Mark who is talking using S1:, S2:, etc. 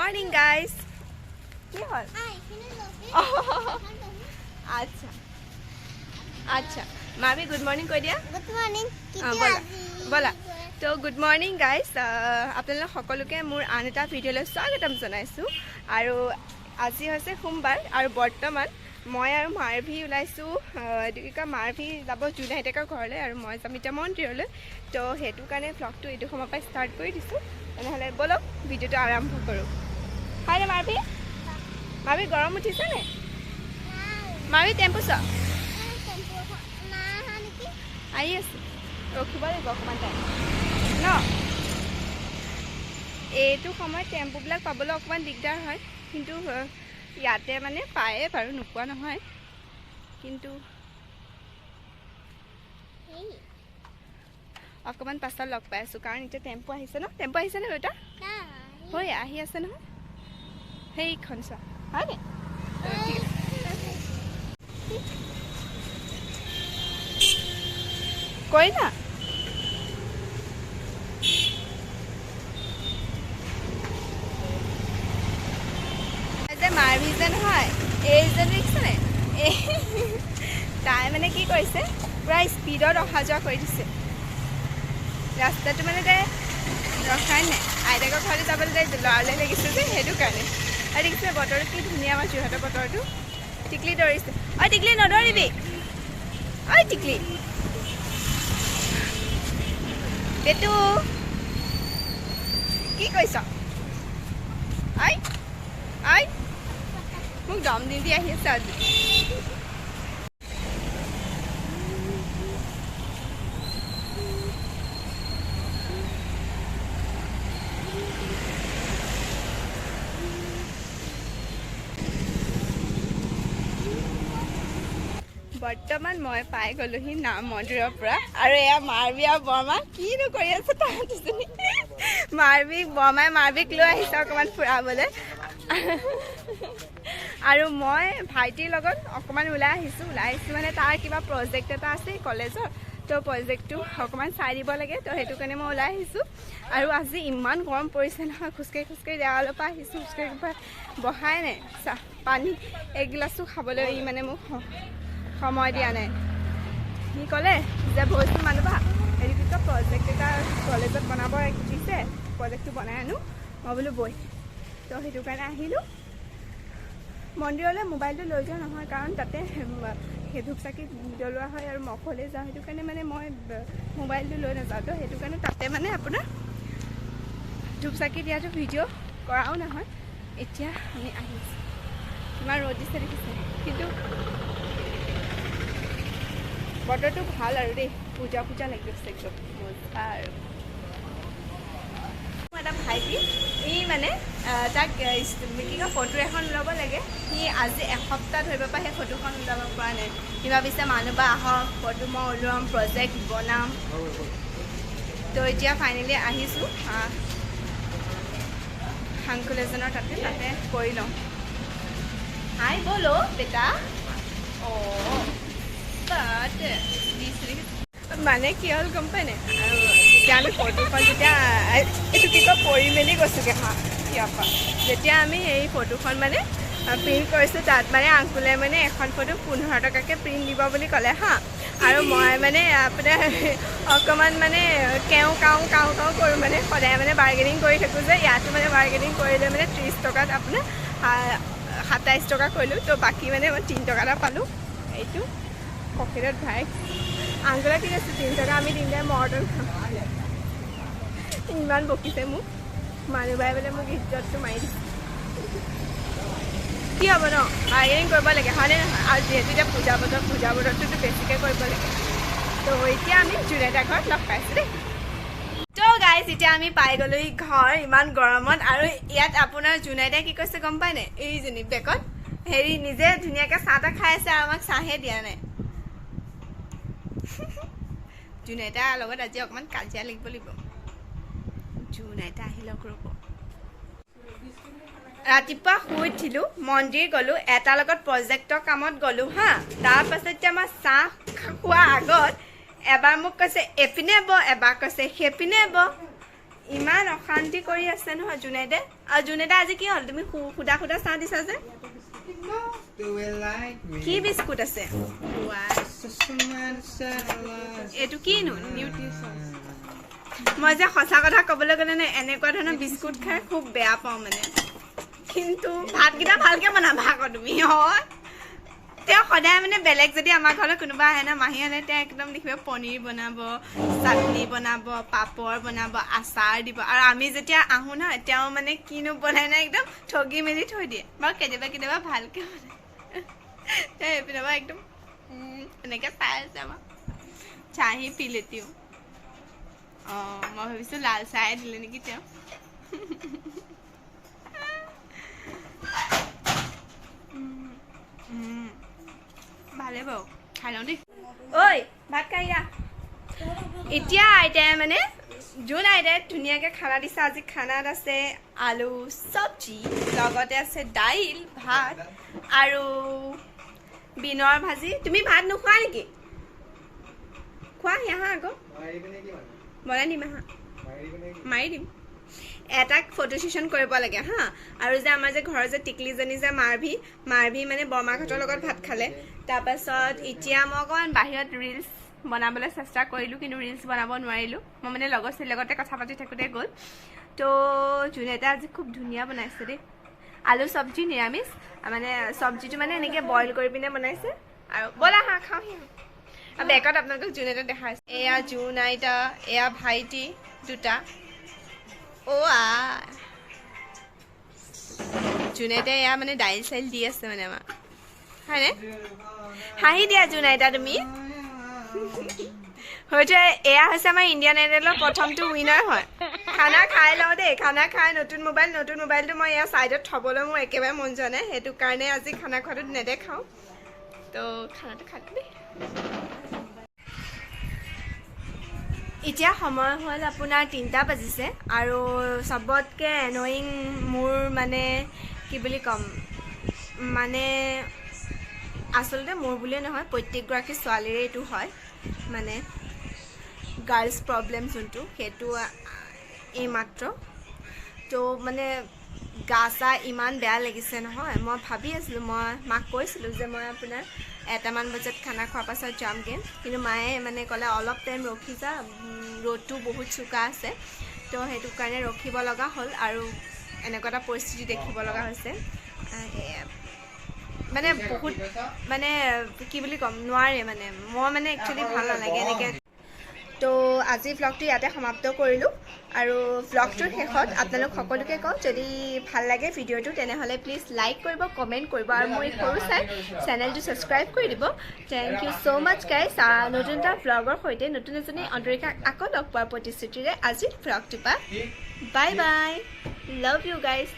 S1: morning, guys. কি হল? আচ্ছা আচ্ছা মামি গুড মর্নিং কৈ দিয়া।
S2: গুড মর্নিং
S1: বলা তো গুড মর্নিং গাইজ, আপোনালোক সকলোকে মোৰ আন এটা ভিডিঅ'লৈ স্বাগতম জনাইছোঁ। আৰু আজি হৈছে সোমবাৰ আৰু বৰ্তমান মই আৰু মাৰভি ওলাইছোঁ। এইটো কি কয়, মাৰভি যাব জুন আইতাকৰ ঘৰলৈ আৰু মই যাম এতিয়া মন্দিৰলৈ। তো সেইটো কাৰণে ভ্লগটো এইটো সময়ৰ পৰা ষ্টাৰ্ট কৰি দিছোঁ। তেনেহ'লে ব'লক ভিডিঅ'টো আৰম্ভ কৰোঁ। হয়নে মাৰভি? মাৰভি গৰম উঠিছে নে? মাৰভি টেম্পু চোৱা আহি আছে, ৰখিব লাগিব অকণমান টাইম ন। এইটো সময়ত টেম্পুবিলাক পাবলৈ অকণমান দিগদাৰ হয়, কিন্তু ইয়াতে মানে পায়ে বাৰু, নোপোৱা নহয়। কিন্তু অকণমান পাছত লগ পাই আছোঁ, কাৰণ এতিয়া টেম্পু আহিছে ন। টেম্পু আহিছেনে দেউতা? হয় আহি আছে নহয়, সেইখন চোৱা হয়নে? ঠিক আছে কৈ না। যে মাৰভি যে নহয়, এইজন দেখিছেনে? তাই মানে কি কৰিছে, পূৰা স্পীডত অহা যোৱা কৰি দিছে ৰাস্তাটো। মানে তাই ৰখাই নাই, আইতাকৰ ঘৰলৈ যাবলৈ তাই লৰালে লাগিছে যে, সেইটো কাৰণে। আৰু দেখিছে বতৰটো কি ধুনীয়া, আমাৰ যোৰহাটৰ বতৰটো। টিকলি দৌৰিছে। ঐ টিকলি নদৌৰিবি, ঐ টিকলি বেটু কি কৈছ? আই আই মোক দম দি দি আহি আছে আজি। বৰ্তমান মই পাই গ'লোহি নাম মন্দিৰৰ পৰা, আৰু এয়া মাৰভি আৰু বৰমা কিনো কৰি আছে তাহাঁতিজনী। বৰমাই মাৰভিক লৈ আহিছে অকণমান ফুৰাবলৈ, আৰু মই ভাইটিৰ লগত অকণমান ওলাই আহিছোঁ মানে তাৰ কিবা প্ৰজেক্ট এটা আছে কলেজৰ। তো প্ৰজেক্টটো অকণমান চাই দিব লাগে, তো সেইটো কাৰণে মই ওলাই আহিছোঁ। আৰু আজি ইমান গৰম পৰিছে নহয়, খোজকাঢ়ি দেৱালৰ পৰা আহিছোঁ, খোজকাঢ়ি বহাই নাই চাহ পানী এগিলাচো খাবলৈ মানে মোক সময় দিয়া নাই। সি ক'লে যে ভইচটো মানুহ হেৰি কি কয়, প্ৰজেক্ট এটা কলেজত বনাব দিছে, প্ৰজেক্টটো বনাই আনো। মই বোলো বৈ, তো সেইটো কাৰণে আহিলোঁ মন্দিৰলৈ। মোবাইলটো লৈ যোৱা নহয়, কাৰণ তাতে সেই ধূপ চাকি জ্বলোৱা হয় আৰু মই অকলে যাওঁ, সেইটো কাৰণে মানে মই মোবাইলটো লৈ নাযাওঁ। তো সেইটো কাৰণে তাতে মানে আপোনাৰ ধূপ চাকি দিয়াটো ভিডিঅ' কৰাও নহয়। এতিয়া আমি আহিছোঁ, ইমান ৰ'দ দিছে দেখিছে, কিন্তু বতৰটো ভাল আৰু দেই, পূজা লাগি গৈছে একদম মজা। আৰু এটা ভাইটি, ই মানে তাক কি কয় ফটো এখন ওলাব লাগে। সি আজি এসপ্তাহ ধৰিব পৰা সেই ফটোখন ওলাব পৰা নাই। সি ভাবিছে মানুহ বা আহক, ফটো মই ওলাম, প্ৰজেক্ট বনাম। তো এতিয়া ফাইনেলি আহিছোঁ আংকুল এজনৰ তাতে কৰি লওঁ। হাই বলো বেটা। মানে কি হ'ল গম পায়নে, যেতিয়া আমি ফটোখন যেতিয়া এইটো কি কয় পৰি মেলি গৈছোঁগৈ ইয়াৰ পৰা, যেতিয়া আমি এই ফটোখন মানে প্ৰিণ্ট কৰিছোঁ, তাত মানে আংকুলে মানে এখন ফটো 15 টকাকৈ প্ৰিণ্ট দিব বুলি ক'লে আৰু মই মানে আপোনাৰ অকণমান মানে কেও কাও কৰোঁ, মানে সদায় মানে বাৰ্গেনিং কৰি থাকোঁ যে, ইয়াতো মানে বাৰ্গেনিং কৰিলে মানে 30 টকাত আপোনাৰ 27 টকা কৰিলোঁ। তো বাকী মানে মই 3 টকা এটা পালোঁ। এইটো পকেটত ভৰাই আংকুলে ঠিক আছে 3 টকা আমি তিনিটাই মৰ্টন খাম। ইমান বকিছে মোক, মানুহ বাই বোলে মোক ইজ্জতটো মাৰি দিছে। কি হ'ব ন, বাৰ্গেনিং কৰিব লাগে হয়নে নহয়? আৰু যিহেতু এতিয়া পূজা বতৰটোতো বেছিকৈ কৰিব লাগে। তো এতিয়া আমি জুন আইতাৰ ঘৰত লগ পাইছোঁ দেই। তো গাইজ এতিয়া আমি পাই গ'লোহি ঘৰ ইমান গৰমত। আৰু ইয়াত আপোনাৰ জুন আইতাই কি কৈছে গম পায়নে? এইজনী বেগত হেৰি নিজে ধুনীয়াকৈ চাহ তাহ খাই আছে আৰু আমাক চাহে দিয়া নাই। জুন আইতাৰ লগত আজি অকণমান কাজিয়া লাগিব লাগিব। জুন আইতা আহি লওক ৰ'ব। ৰাতিপুৱা শুই উঠিলোঁ, মন্দিৰ গ'লোঁ, এটাৰ লগত প্ৰজেক্টৰ কামত গ'লোঁ তাৰপাছত এতিয়া মই চাহ খোৱাৰ আগত এবাৰ মোক কৈছে এপিনে ব, এবাৰ কৈছে সেইপিনে ব। ইমান অশান্তি কৰি আছে নহয় জুনেদে আৰু জুনেদা আজি কি হ'ল তুমি খুদা খুদা চাহ দিছা যে কি বিস্কুট আছে এইটো কিনো মই যে সঁচা কথা ক'বলৈ গ'লে নে এনেকুৱা ধৰণৰ বিস্কুট খাই খুব বেয়া পাওঁ মানে কিন্তু ভাতকেইটা ভালকৈ বনাবা আকৌ তুমি হয় তেওঁ সদায় মানে বেলেগ যদি আমাৰ ঘৰলৈ কোনোবা আহে না মাহী আহে তেওঁ একদম দেখিব পনীৰ বনাব চাটনি বনাব পাপৰ বনাব আচাৰ দিব আৰু আমি যেতিয়া আহোঁ ন তেওঁ মানে কিনো বনাই নাই একদম ঠগি মেলি থৈ দিয়ে বাৰু কেতিয়াবা ভালকৈ বনায় তেওঁ এইপিনৰ পৰা একদম এনেকৈ চাই আছে আমাৰ চাহি পি লেতিও অঁ মই ভাবিছোঁ লাল চাহে দিলে নেকি তেওঁ ভালে বাৰু খাই লওঁ দেই ঐ ভাত খাই যা এতিয়া আইতাই মানে যোন আইতাই ধুনীয়াকৈ খানা দিছে আজি খানাত আছে আলু চব্জি লগতে আছে দাইল ভাত আৰু বিনৰ ভাজি তুমি ভাত নোখোৱা নেকি খোৱা আহা আকৌ বনাই দিম আহা মাৰি দিম এটা ফটো ছেশ্যন কৰিব লাগে হা আৰু যে আমাৰ যে ঘৰৰ যে টিকলিজনী যে মাৰভি মানে বৰমাহঁতৰ লগত ভাত খালে তাৰপাছত এতিয়া মই অকণমান বাহিৰত ৰিলচ বনাবলৈ চেষ্টা কৰিলোঁ কিন্তু ৰিলচ বনাব নোৱাৰিলোঁ মই মানে লগৰ ছোৱালীৰ লগতে কথা পাতি থাকোঁতে গ'ল তো জুনেদা আজি খুব ধুনীয়া বনাইছে দেই আলু চব্জি নিৰামিষ মানে চব্জিটো মানে এনেকৈ বইল কৰি পিনে বনাইছে আৰু ব'লা হাঁহ খাওঁ আৰু বেগত আপোনালোকক জুনেদা দেখাইছে এয়া জোন আইতা এয়া ভাইটি দুটা জুনেদা এয়া মানে দাইল চাইল দি আছে মানে আমাক হয়নে হাঁহি দিয়া জুনাইতা তুমি হয়তো এয়া হৈছে আমাৰ ইণ্ডিয়ান আইডলৰ প্ৰথমটো উইনাৰ হয় খানা খাই লওঁ দেই খানা খাই নতুন মোবাইলটো মই এয়া ছাইডত থ'বলৈ মোৰ একেবাৰে মন যোৱা নাই সেইটো কাৰণে আজি খানা খোৱাটো নেদেখাওঁ তো খানাটো খাই দেই এতিয়া সময় হ'ল আপোনাৰ 3টা বাজিছে আৰু চবতকৈ এনয়িং মোৰ মানে কি বুলি ক'ম মানে আচলতে মোৰ বুলিয়ে নহয় প্ৰত্যেকগৰাকী ছোৱালীৰে এইটো হয় মানে গাৰ্লছ প্ৰব্লেম যোনটো সেইটো এইমাত্ৰ তো মানে গা চা ইমান বেয়া লাগিছে নহয় মই ভাবি আছিলোঁ মই মাক কৈছিলোঁ যে মই আপোনাৰ 1টামান বজাত খানা খোৱাৰ পাছত যামগৈ কিন্তু মায়ে মানে ক'লে অলপ টাইম ৰখি যা ৰ'দটো বহুত চোকা আছে তো সেইটো কাৰণে ৰখিব লগা হ'ল আৰু এনেকুৱা এটা পৰিস্থিতি দেখিব লগা হৈছে মানে বহুত মানে কি বুলি ক'ম নোৱাৰে মানে মই মানে একচুৱেলি ভাল নালাগে এনেকৈ তো আজি ভ্লগটো ইয়াতে সমাপ্ত কৰিলোঁ আৰু ভ্লগটোৰ শেষত আপোনালোক সকলোকে কওঁ যদি ভাল লাগে ভিডিঅ'টো তেনেহ'লে প্লিজ লাইক কৰিব কমেণ্ট কৰিব আৰু মোৰ এই সৰু চাই চেনেলটো ছাবস্ক্ৰাইব কৰি দিব thank you so' much guys নতুন এটা ভ্লগৰ সৈতে নতুন এজনী অন্তৰীক্ষাক আকৌ লগ পোৱাৰ প্ৰতিশ্ৰুতিৰে আজিৰ ভ্লগটোৰ পৰা bye bye love you guys